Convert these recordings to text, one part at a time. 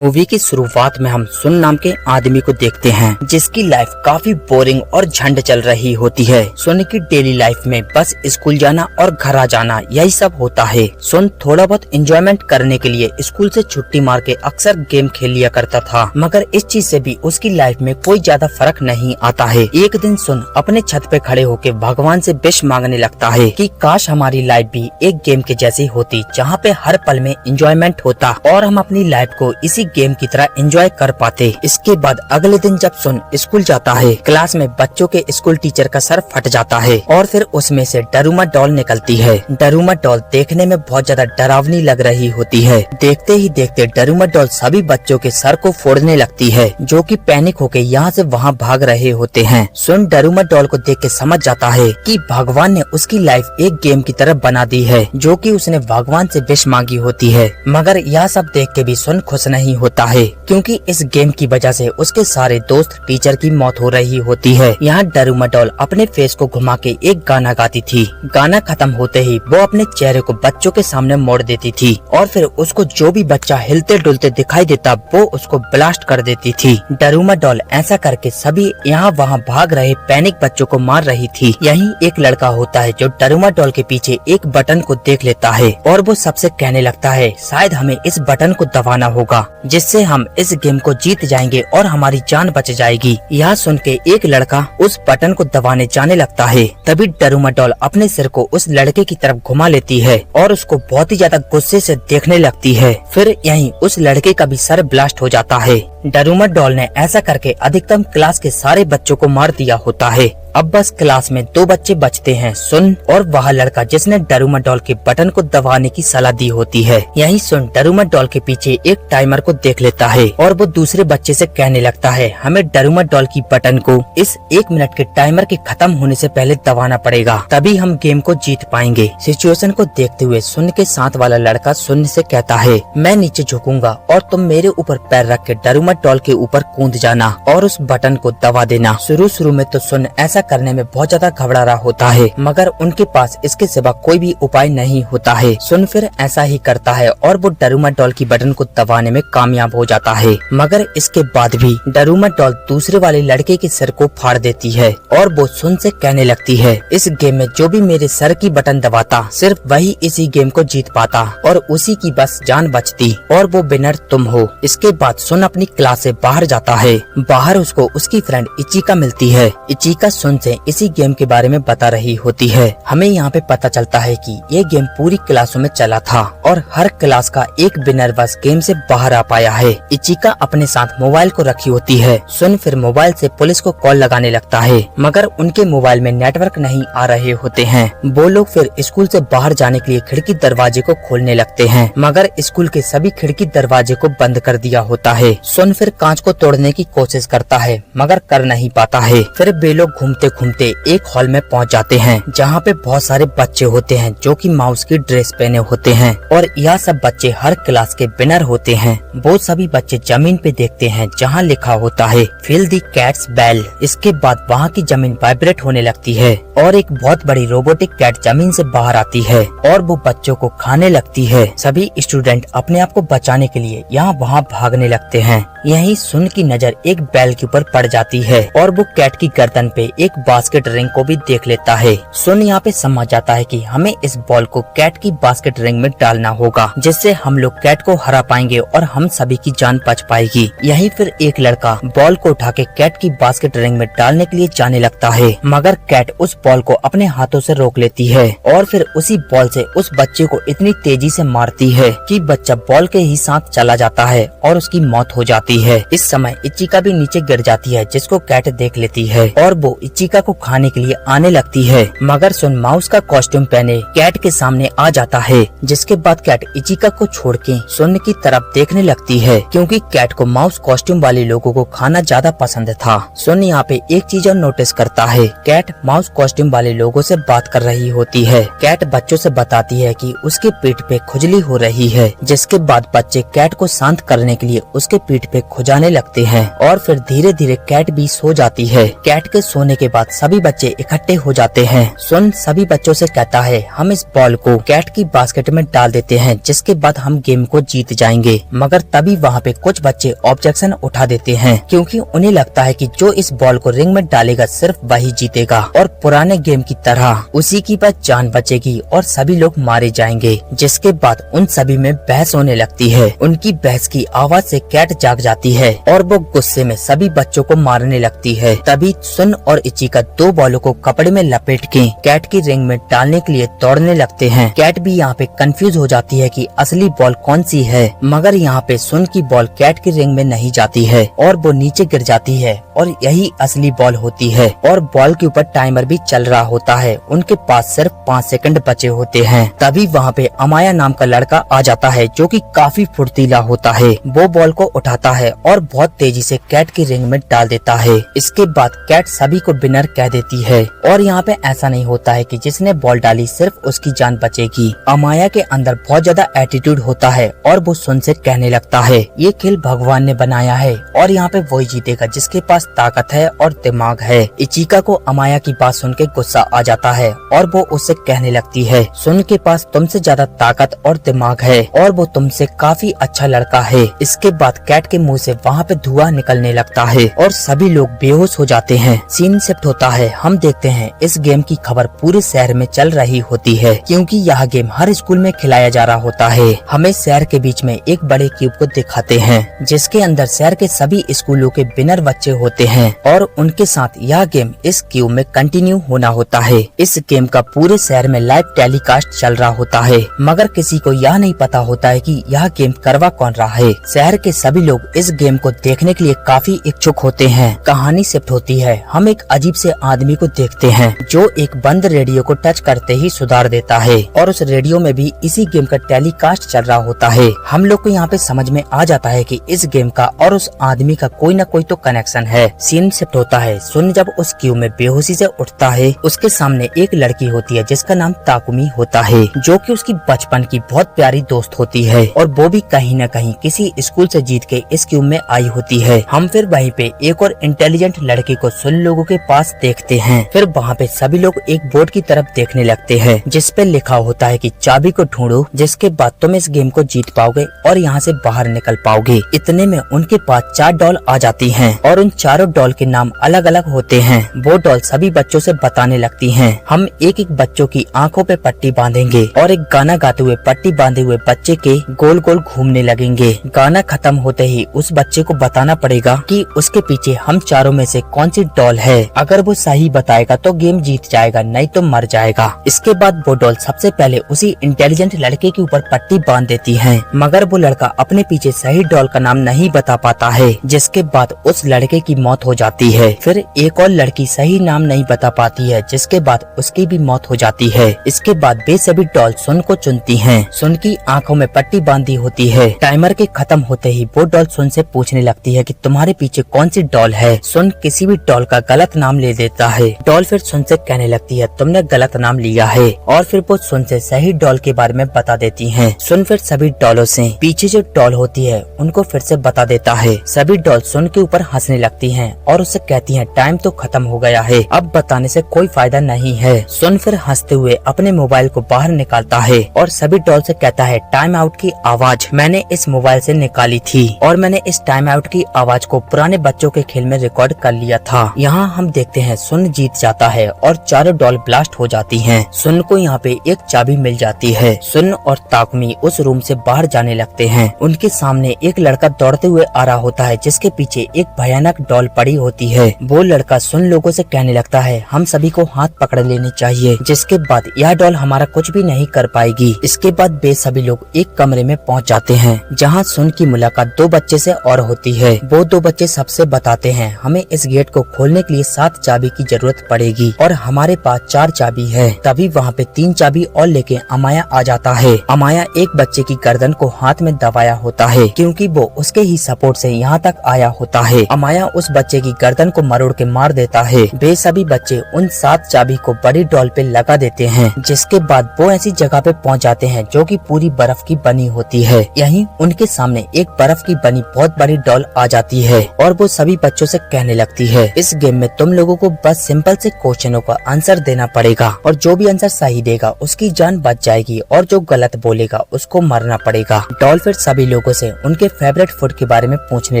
Movie की शुरुआत में हम सुन नाम के आदमी को देखते हैं जिसकी लाइफ काफी बोरिंग और झंड चल रही होती है। सुन की डेली लाइफ में बस स्कूल जाना और घर आ जाना यही सब होता है। सुन थोड़ा बहुत एंजॉयमेंट करने के लिए स्कूल से छुट्टी मार के अक्सर गेम खेल लिया करता था, मगर इस चीज से भी उसकी लाइफ में कोई ज्यादा फर्क नहीं आता है। एक दिन सुन अपने छत पे खड़े होके भगवान से विश मांगने लगता है कि काश हमारी लाइफ भी एक गेम के जैसी होती, जहाँ पे हर पल में एंजॉयमेंट होता और हम अपनी लाइफ को इसी गेम की तरह एंजॉय कर पाते। इसके बाद अगले दिन जब सुन स्कूल जाता है, क्लास में बच्चों के स्कूल टीचर का सर फट जाता है और फिर उसमें से डरूमा डॉल निकलती है। डरूमा डॉल देखने में बहुत ज्यादा डरावनी लग रही होती है। देखते ही देखते डरूमा डॉल सभी बच्चों के सर को फोड़ने लगती है, जो कि पैनिक होके यहाँ से वहाँ भाग रहे होते हैं। सुन डरूमा डॉल को देख के समझ जाता है कि भगवान ने उसकी लाइफ एक गेम की तरह बना दी है, जो कि उसने भगवान से विश मांगी होती है। मगर यह सब देख के भी सुन खुश नहीं होता है, क्योंकि इस गेम की वजह से उसके सारे दोस्त टीचर की मौत हो रही होती है। यहाँ डरूमा डॉल अपने फेस को घुमा के एक गाना गाती थी। गाना खत्म होते ही वो अपने चेहरे को बच्चों के सामने मोड़ देती थी और फिर उसको जो भी बच्चा हिलते डुलते दिखाई देता वो उसको ब्लास्ट कर देती थी। डरूमा डॉल ऐसा करके सभी यहाँ वहाँ भाग रहे पैनिक बच्चों को मार रही थी। यहीं एक लड़का होता है जो डरूमा डॉल के पीछे एक बटन को देख लेता है और वो सबसे कहने लगता है शायद हमें इस बटन को दबाना होगा, जिससे हम इस गेम को जीत जाएंगे और हमारी जान बच जाएगी। यह सुन के एक लड़का उस बटन को दबाने जाने लगता है। तभी डरूमा डॉल अपने सिर को उस लड़के की तरफ घुमा लेती है और उसको बहुत ही ज्यादा गुस्से से देखने लगती है। फिर यहीं उस लड़के का भी सर ब्लास्ट हो जाता है। डरूमा डॉल ने ऐसा करके अधिकतम क्लास के सारे बच्चों को मार दिया होता है। अब बस क्लास में 2 बच्चे बचते हैं, सुन और वह लड़का जिसने डरूमा डॉल के बटन को दबाने की सलाह दी होती है। यही सुन डरूमा डॉल के पीछे एक टाइमर को देख लेता है और वो दूसरे बच्चे से कहने लगता है हमें डरूमा डॉल की बटन को इस 1 मिनट के टाइमर के खत्म होने से पहले दबाना पड़ेगा, तभी हम गेम को जीत पाएंगे। सिचुएशन को देखते हुए सुन के साथ वाला लड़का सुन से कहता है मैं नीचे झुकूंगा और तुम मेरे ऊपर पैर रख के डरूमा डॉल के ऊपर कूद जाना और उस बटन को दबा देना। शुरू में तो सुन ऐसा करने में बहुत ज्यादा घबरा रहा होता है, मगर उनके पास इसके सिवा कोई भी उपाय नहीं होता है। सुन फिर ऐसा ही करता है और वो डरूमा डॉल की बटन को दबाने में कामयाब हो जाता है। मगर इसके बाद भी डरूमा डॉल दूसरे वाले लड़के के सिर को फाड़ देती है और वो सुन से कहने लगती है इस गेम में जो भी मेरे सर की बटन दबाता सिर्फ वही इसी गेम को जीत पाता और उसी की बस जान बचती और वो विनर तुम हो। इसके बाद सुन अपनी क्लास से बाहर जाता है। बाहर उसको उसकी फ्रेंड इचिका मिलती है। इचिका सुन से इसी गेम के बारे में बता रही होती है। हमें यहाँ पे पता चलता है कि ये गेम पूरी क्लासों में चला था और हर क्लास का एक विनर बस गेम से बाहर आ पाया है। इचिका अपने साथ मोबाइल को रखी होती है। सुन फिर मोबाइल से पुलिस को कॉल लगाने लगता है, मगर उनके मोबाइल में नेटवर्क नहीं आ रहे होते हैं। वो लोग फिर स्कूल से बाहर जाने के लिए खिड़की दरवाजे को खोलने लगते हैं, मगर स्कूल के सभी खिड़की दरवाजे को बंद कर दिया होता है। सुन फिर कांच को तोड़ने की कोशिश करता है, मगर कर नहीं पाता है। फिर वे लोग घूमते घूमते एक हॉल में पहुंच जाते हैं, जहां पे बहुत सारे बच्चे होते हैं जो कि माउस की ड्रेस पहने होते हैं और यह सब बच्चे हर क्लास के विनर होते हैं। वो सभी बच्चे जमीन पे देखते हैं जहां लिखा होता है फील द कैट्स बेल। इसके बाद वहां की जमीन वाइब्रेट होने लगती है और एक बहुत बड़ी रोबोटिक कैट जमीन से बाहर आती है और वो बच्चों को खाने लगती है। सभी स्टूडेंट अपने आप को बचाने के लिए यहाँ वहाँ भागने लगते हैं। यहीं सुन की नजर एक बैल के ऊपर पड़ जाती है और वो कैट की गर्दन पे एक बास्केट रिंग को भी देख लेता है। सुन यहाँ पे समझ जाता है कि हमें इस बॉल को कैट की बास्केट रिंग में डालना होगा, जिससे हम लोग कैट को हरा पाएंगे और हम सभी की जान बच पाएगी। यहीं फिर एक लड़का बॉल को उठा के कैट की बास्केट रिंग में डालने के लिए जाने लगता है, मगर कैट उस बॉल को अपने हाथों से रोक लेती है और फिर उसी बॉल से उस बच्चे को इतनी तेजी से मारती है कि बच्चा बॉल के ही साथ चला जाता है और उसकी मौत हो जाती है। इस समय इचिका भी नीचे गिर जाती है, जिसको कैट देख लेती है और वो इचिका को खाने के लिए आने लगती है, मगर सुन माउस का कॉस्ट्यूम पहने कैट के सामने आ जाता है। जिसके बाद कैट इचिका को छोड़ के सुन की तरफ देखने लगती है, क्योंकि कैट को माउस कॉस्ट्यूम वाले लोगों को खाना ज्यादा पसंद था। सुन यहाँ पे एक चीज और नोटिस करता है, कैट माउस कॉस्ट्यूम वाले लोगों से बात कर रही होती है। कैट बच्चों से बताती है कि उसके पीठ पे खुजली हो रही है, जिसके बाद बच्चे कैट को शांत करने के लिए उसके पीठ पे पे खुजाने लगते हैं और फिर धीरे धीरे कैट भी सो जाती है। कैट के सोने के बाद सभी बच्चे इकट्ठे हो जाते हैं। सुन सभी बच्चों से कहता है हम इस बॉल को कैट की बास्केट में डाल देते हैं, जिसके बाद हम गेम को जीत जाएंगे। मगर तभी वहाँ पे कुछ बच्चे ऑब्जेक्शन उठा देते हैं, क्योंकि उन्हें लगता है कि जो इस बॉल को रिंग में डालेगा सिर्फ वही जीतेगा और पुराने गेम की तरह उसी की बस जान बचेगी और सभी लोग मारे जाएंगे। जिसके बाद उन सभी में बहस होने लगती है। उनकी बहस की आवाज से कैट जाग जाती है और वो गुस्से में सभी बच्चों को मारने लगती है। तभी सुन और इचिका दो बॉलों को कपड़े में लपेट के कैट की रिंग में डालने के लिए दौड़ने लगते हैं। कैट भी यहाँ पे कंफ्यूज हो जाती है कि असली बॉल कौन सी है, मगर यहाँ पे सुन की बॉल कैट की रिंग में नहीं जाती है और वो नीचे गिर जाती है और यही असली बॉल होती है। और बॉल के ऊपर टाइमर भी चल रहा होता है। उनके पास सिर्फ 5 सेकंड बचे होते हैं। तभी वहाँ पे अमाया नाम का लड़का आ जाता है, जो कि काफी फुर्तीला होता है। वो बॉल को उठाता है और बहुत तेजी से कैट की रिंग में डाल देता है। इसके बाद कैट सभी को विनर कह देती है। और यहाँ पे ऐसा नहीं होता है कि जिसने बॉल डाली सिर्फ उसकी जान बचेगी। अमाया के अंदर बहुत ज्यादा एटीट्यूड होता है और वो सुन से कहने लगता है ये खेल भगवान ने बनाया है और यहाँ पे वही जीतेगा जिसके पास ताकत है और दिमाग है। इचिका को अमाया की बात सुन के गुस्सा आ जाता है और वो उससे कहने लगती है सुन के पास तुमसे ज्यादा ताकत और दिमाग है और वो तुमसे काफी अच्छा लड़का है। इसके बाद कैट के मुंह से वहाँ पे धुआं निकलने लगता है और सभी लोग बेहोश हो जाते हैं। सीन शिफ्ट होता है। हम देखते हैं इस गेम की खबर पूरे शहर में चल रही होती है, क्योंकि यह गेम हर स्कूल में खिलाया जा रहा होता है। हमें शहर के बीच में एक बड़े क्यूब को दिखाते हैं, जिसके अंदर शहर के सभी स्कूलों के विनर बच्चे होते हैं और उनके साथ यह गेम इस क्यूब में कंटिन्यू होना होता है। इस गेम का पूरे शहर में लाइव टेलीकास्ट चल रहा होता है, मगर किसी को यह नहीं पता होता है कि यह गेम करवा कौन रहा है। शहर के सभी लोग इस गेम को देखने के लिए काफी इच्छुक होते हैं। कहानी शिफ्ट होती है। हम एक अजीब से आदमी को देखते हैं जो एक बंद रेडियो को टच करते ही सुधार देता है और उस रेडियो में भी इसी गेम का टेलीकास्ट चल रहा होता है। हम लोग को यहाँ पे समझ में आ जाता है कि इस गेम का और उस आदमी का कोई न कोई तो कनेक्शन है। सीन शिफ्ट होता है। सुन जब उस क्यूब में बेहोशी से उठता है, उसके सामने एक लड़की होती है जिसका नाम ताकुमी होता है, जो कि उसकी बचपन की बहुत प्यारी दोस्त होती है और वो भी कहीं न कहीं किसी स्कूल से जीत के इस क्यूब में आई होती है। हम फिर वहीं पे एक और इंटेलिजेंट लड़के को सुन लोगों के पास देखते हैं। फिर वहाँ पे सभी लोग एक बोर्ड की तरफ देखने लगते हैं, जिस पे लिखा होता है कि चाबी को ढूंढो, जिसके बाद तुम इस गेम को जीत पाओगे और यहाँ से बाहर निकल पाओगे। इतने में उनके पास 4 डॉल आ जाती हैं और उन चारों डॉल के नाम अलग अलग होते हैं। वो डॉल सभी बच्चों से बताने लगती हैं हम एक एक बच्चों की आंखों पे पट्टी बांधेंगे और एक गाना गाते हुए पट्टी बांधे हुए बच्चे के गोल गोल घूमने लगेंगे। गाना खत्म होते ही उस बच्चे को बताना पड़ेगा कि उसके पीछे हम चारों में से कौन सी डॉल है। अगर वो सही बताएगा तो गेम जीत जाएगा, नहीं तो मर जाएगा। इसके बाद वो डॉल सबसे पहले उसी इंटेलिजेंट लड़के के ऊपर पट्टी बांध देती है, मगर वो लड़का अपने पीछे सही डॉल का नाम नहीं बता पाता है, जिसके बाद उस लड़के की मौत हो जाती है। फिर एक और लड़की सही नाम नहीं बता पाती है, जिसके बाद उसकी भी मौत हो जाती है। इसके बाद वे सभी डॉल सुन को चुनती हैं। सुन की आंखों में पट्टी बांधी होती है। टाइमर के खत्म होते ही वो डॉल सुन से पूछने लगती है कि तुम्हारे पीछे कौन सी डॉल है। सुन किसी भी डॉल का गलत नाम ले देता है। डॉल फिर सुन से कहने लगती है तुमने गलत नाम लिया है और फिर वो सुन से सही डॉल के बारे में बता देती हैं। सुन फिर सभी डॉलों से पीछे जो डॉल होती है उनको फिर से बता देता है। सभी डॉल सुन के ऊपर हंसने लगती हैं और उससे कहती हैं टाइम तो खत्म हो गया है, अब बताने से कोई फायदा नहीं है। सुन फिर हंसते हुए अपने मोबाइल को बाहर निकालता है और सभी डॉल से कहता है टाइम आउट की आवाज मैंने इस मोबाइल से निकाली थी और मैंने इस टाइम आउट की आवाज को पुराने बच्चों के खेल में रिकॉर्ड कर लिया था। यहाँ हम देखते हैं सुन जीत जाता है और चारों डॉल ब्लास्ट हो जाती हैं। सुन को यहाँ पे एक चाबी मिल जाती है। सुन और ताकुमी उस रूम से बाहर जाने लगते हैं। उनके सामने एक लड़का दौड़ते हुए आ रहा होता है, जिसके पीछे एक भयानक डॉल पड़ी होती है। वो लड़का सुन लोगों से कहने लगता है हम सभी को हाथ पकड़ लेनी चाहिए, जिसके बाद यह डॉल हमारा कुछ भी नहीं कर पाएगी। इसके बाद वे सभी लोग एक कमरे में पहुंच जाते हैं, जहां सुन की मुलाकात 2 बच्चे से और होती है। वो 2 बच्चे सबसे बताते हैं हमें इस गेट को खोलने के लिए 7 चाबी की जरूरत पड़ेगी और हमारे पास 4 चाबी है। तभी वहाँ पे 3 चाबी और लेके अमाया आ जाता है। अमाया एक बच्चे की गर्दन को हाथ में दबाया होता है, क्योंकि वो उसके ही सपोर्ट से यहाँ तक आया होता है। अमाया उस बच्चे की गर्दन को मरोड़ के मार देता है। वे सभी बच्चे उन 7 चाबी को बड़ी डॉल पे लगा देते हैं, जिसके बाद वो ऐसी जगह पे पहुँच जाते हैं जो कि पूरी बर्फ की बनी होती है। यहीं उनके सामने एक बर्फ की बनी बहुत बड़ी डॉल आ जाती है और वो सभी बच्चों से कहने लगती है, इस गेम में तुम लोगों को बस सिंपल से क्वेश्चनों का आंसर देना पड़ेगा और जो भी आंसर सही देगा उसकी जान बच जाएगी और जो गलत बोलेगा उसको मरना पड़ेगा। डॉल फिर सभी लोगों से उनके फेवरेट फूड के बारे में पूछने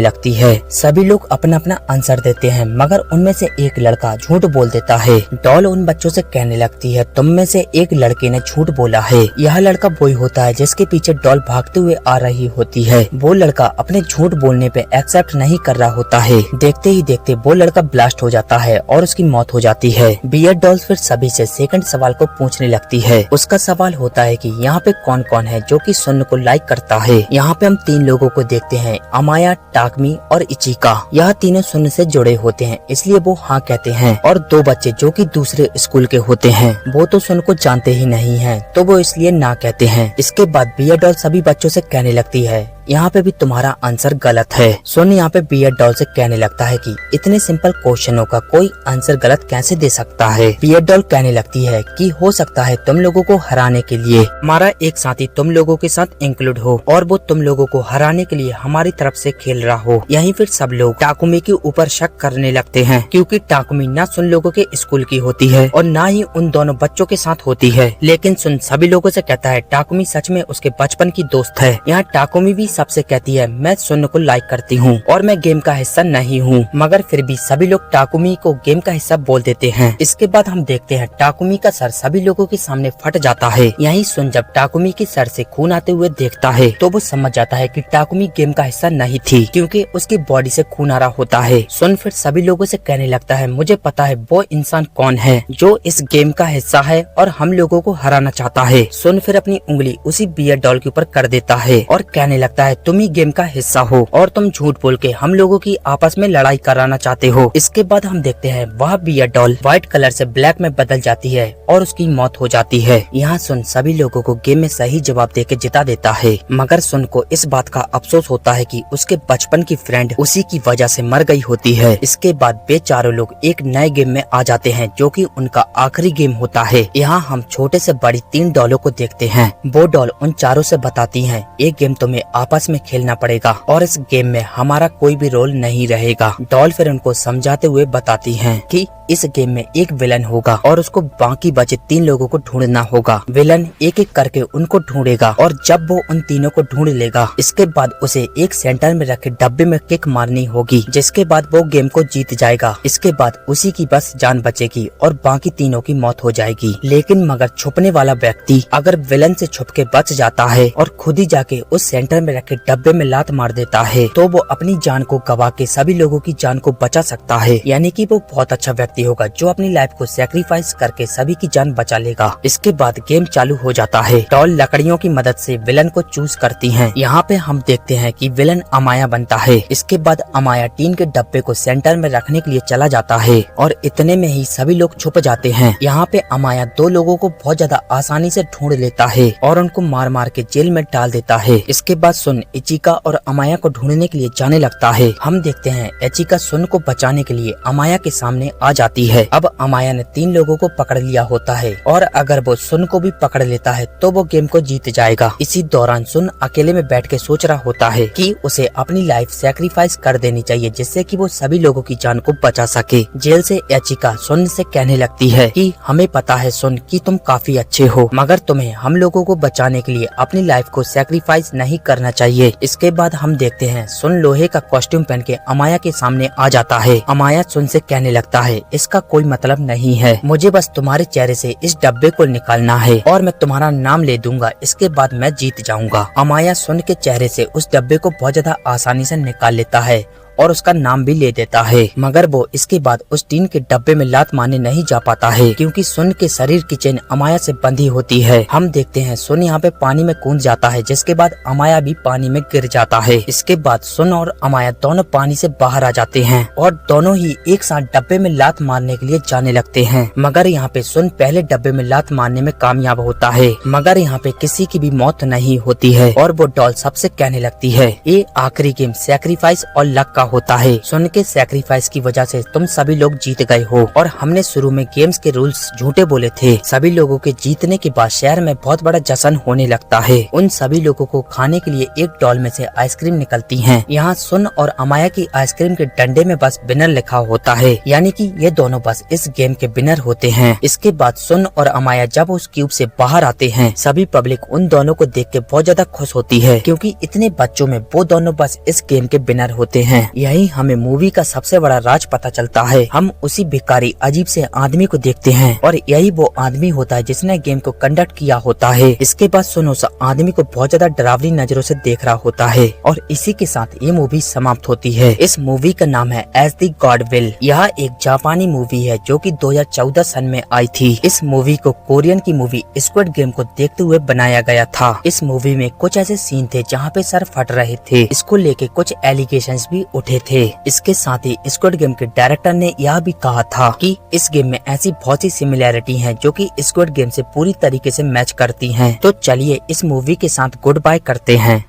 लगती है। सभी लोग अपना अपना आंसर देते हैं मगर उनमें से एक लड़का झूठ बोल देता है। डॉल उन बच्चों से कहने लगती है, तुम में से एक लड़के ने झूठ बोला है। यह लड़का वही होता है जिसके पीछे डॉल भागते हुए आ रही होती है। वो लड़का अपने झूठ बोलने पे एक्सेप्ट नहीं कर रहा होता है। देखते ही देखते वो लड़का ब्लास्ट हो जाता है और उसकी मौत हो जाती है। बियर्ड डॉल्स फिर सभी से सेकंड सवाल को पूछने लगती है। उसका सवाल होता है कि यहाँ पे कौन कौन है जो कि सुन को लाइक करता है। यहाँ पे हम 3 लोगों को देखते हैं, अमाया, टाकमी और इचिका। यह तीनों सुन से जुड़े होते हैं इसलिए वो हाँ कहते हैं। और 2 बच्चे जो कि दूसरे स्कूल के होते हैं वो तो सुन को जानते ही नहीं है तो वो इसलिए ना कहते हैं। इसके बाद बियर्ड डॉल सभी बच्चों से कहने लगती है, यहाँ पे भी तुम्हारा आंसर गलत है। सोनी यहाँ पे बियर्ड डॉल से कहने लगता है कि इतने सिंपल क्वेश्चनों का कोई आंसर गलत कैसे दे सकता है। बियर्ड डॉल कहने लगती है कि हो सकता है तुम लोगों को हराने के लिए हमारा एक साथी तुम लोगों के साथ इंक्लूड हो और वो तुम लोगों को हराने के लिए हमारी तरफ से खेल रहा हो। यहीं फिर सब लोग टाकुमी के ऊपर शक करने लगते हैं क्योंकि टाकुमी ना सुन लोगों के स्कूल की होती है और ना ही उन दोनों बच्चों के साथ होती है। लेकिन सुन सभी लोगों से कहता है टाकुमी सच में उसके बचपन की दोस्त है। यहाँ टाकुमी भी सबसे कहती है, मैं सुन को लाइक करती हूँ और मैं गेम का हिस्सा नहीं हूँ। मगर फिर भी सभी लोग टाकुमी को गेम का हिस्सा बोल देते हैं। इसके बाद हम देखते हैं टाकुमी का सर सभी लोगों के सामने फट जाता है। यही सुन जब टाकुमी के सर से खून आते हुए देखता है तो वो समझ जाता है कि टाकुमी गेम का हिस्सा नहीं थी क्योंकि उसकी बॉडी से खून आ रहा होता है। सुन फिर सभी लोगों से कहने लगता है, मुझे पता है वो इंसान कौन है जो इस गेम का हिस्सा है और हम लोगों को हराना चाहता है। सुन फिर अपनी उंगली उसी बियर्ड डॉल के ऊपर कर देता है और कहने लगता है, तुम ही गेम का हिस्सा हो और तुम झूठ बोल के हम लोगों की आपस में लड़ाई कराना चाहते हो। इसके बाद हम देखते हैं वह बियर्ड डॉल व्हाइट कलर से ब्लैक में बदल जाती है और उसकी मौत हो जाती है। यहाँ सुन सभी लोगों को गेम में सही जवाब देके जिता देता है मगर सुन को इस बात का अफसोस होता है कि उसके बचपन की फ्रेंड उसी की वजह से मर गई होती है। इसके बाद वे चारों लोग एक नए गेम में आ जाते हैं जो कि उनका आखिरी गेम होता है। यहाँ हम छोटे से बड़ी 3 डॉलों को देखते हैं। वो डॉल उन चारों से बताती हैं, एक गेम तुम्हें आपस में खेलना पड़ेगा और इस गेम में हमारा कोई भी रोल नहीं रहेगा। डॉल फिर उनको समझाते हुए बताती हैं कि इस गेम में एक विलन होगा और उसको बाकी बचे 3 लोगों को ढूंढना होगा। विलन एक एक करके उनको ढूंढेगा और जब वो उन तीनों को ढूंढ लेगा इसके बाद उसे एक सेंटर में रखे डब्बे में किक मारनी होगी जिसके बाद वो गेम को जीत जाएगा। इसके बाद उसी की बस जान बचेगी और बाकी तीनों की मौत हो जाएगी। लेकिन मगर छुपने वाला व्यक्ति अगर विलन से छुप के बच जाता है और खुद ही जाके उस सेंटर में रखे डब्बे में लात मार देता है तो वो अपनी जान को गवा के सभी लोगों की जान को बचा सकता है। यानी कि वो बहुत अच्छा व्यक्ति होगा जो अपनी लाइफ को सैक्रिफाइस करके सभी की जान बचा लेगा। इसके बाद गेम चालू हो जाता है। डॉल लकड़ियों की मदद से विलन को चूज करती हैं। यहाँ पे हम देखते हैं कि विलन अमाया बनता है। इसके बाद अमाया टीन के डब्बे को सेंटर में रखने के लिए चला जाता है और इतने में ही सभी लोग छुप जाते हैं। यहाँ पे अमाया 2 लोगों को बहुत ज्यादा आसानी से ढूंढ लेता है और उनको मार मार के जेल में डाल देता है। इसके बाद सुन इचिका और अमाया को ढूंढने के लिए जाने लगता है। हम देखते हैं इचिका सुन को बचाने के लिए अमाया के सामने आ जाती है। अब अमाया ने 3 लोगों को पकड़ लिया होता है और अगर वो सुन को भी पकड़ लेता है तो वो गेम को जीत जाएगा। इसी दौरान सुन अकेले में बैठ के सोच रहा होता है कि उसे अपनी लाइफ सैक्रिफाइस कर देनी चाहिए जिससे कि वो सभी लोगों की जान को बचा सके। जेल से इचिका सुन से कहने लगती है कि हमें पता है सुन कि तुम काफी अच्छे हो मगर तुम्हें हम लोगों को बचाने के लिए अपनी लाइफ को सैक्रिफाइस नहीं करना चाहिए। इसके बाद हम देखते हैं सुन लोहे का कॉस्ट्यूम पहन के अमाया के सामने आ जाता है। अमाया सुन से कहने लगता है, इसका कोई मतलब नहीं है, मुझे बस तुम्हारे चेहरे से इस डब्बे को निकालना है और मैं तुम्हारा नाम ले दूंगा, इसके बाद मैं जीत जाऊंगा। अमाया सुन के चेहरे से उस डब्बे को बहुत ज्यादा आसानी से निकाल लेता है और उसका नाम भी ले देता है मगर वो इसके बाद उस टीन के डब्बे में लात मारने नहीं जा पाता है क्योंकि सुन के शरीर की चेन अमाया से बंधी होती है। हम देखते हैं सुन यहाँ पे पानी में कूद जाता है जिसके बाद अमाया भी पानी में गिर जाता है। इसके बाद सुन और अमाया दोनों पानी से बाहर आ जाते हैं और दोनों ही एक साथ डब्बे में लात मारने के लिए जाने लगते हैं मगर यहाँ पे सुन पहले डब्बे में लात मारने में कामयाब होता है मगर यहाँ पे किसी की भी मौत नहीं होती है और वो डॉल सबसे कहने लगती है, ये आखिरी गेम सैक्रिफाइस और लक का होता है, सुन के सैक्रिफाइस की वजह से तुम सभी लोग जीत गए हो और हमने शुरू में गेम्स के रूल्स झूठे बोले थे। सभी लोगों के जीतने के बाद शहर में बहुत बड़ा जश्न होने लगता है। उन सभी लोगों को खाने के लिए एक डॉल में से आइसक्रीम निकलती है। यहाँ सुन और अमाया की आइसक्रीम के डंडे में बस विनर लिखा होता है, यानी कि ये दोनों बस इस गेम के विनर होते हैं। इसके बाद सुन और अमाया जब उस क्यूब से बाहर आते हैं, सभी पब्लिक उन दोनों को देख के बहुत ज्यादा खुश होती है, क्योंकि इतने बच्चों में वो दोनों बस इस गेम के विनर होते हैं। यही हमें मूवी का सबसे बड़ा राज पता चलता है। हम उसी भिखारी अजीब से आदमी को देखते हैं और यही वो आदमी होता है जिसने गेम को कंडक्ट किया होता है। इसके बाद सुन उस आदमी को बहुत ज्यादा डरावनी नजरों से देख रहा होता है और इसी के साथ ये मूवी समाप्त होती है। इस मूवी का नाम है एज द गॉड विल। यह एक जापानी मूवी है जो कि 2014 सन में आई थी। इस मूवी को कोरियन की मूवी स्क्विड गेम को देखते हुए बनाया गया था। इस मूवी में कुछ ऐसे सीन थे जहाँ पे सर फट रहे थे। इसको लेके कुछ एलिगेशंस भी उठे थे। इसके साथ ही स्क्विड गेम के डायरेक्टर ने यह भी कहा था कि इस गेम में ऐसी बहुत सी सिमिलैरिटी हैं जो कि स्क्विड गेम से पूरी तरीके से मैच करती हैं। तो चलिए इस मूवी के साथ गुड बाय करते हैं।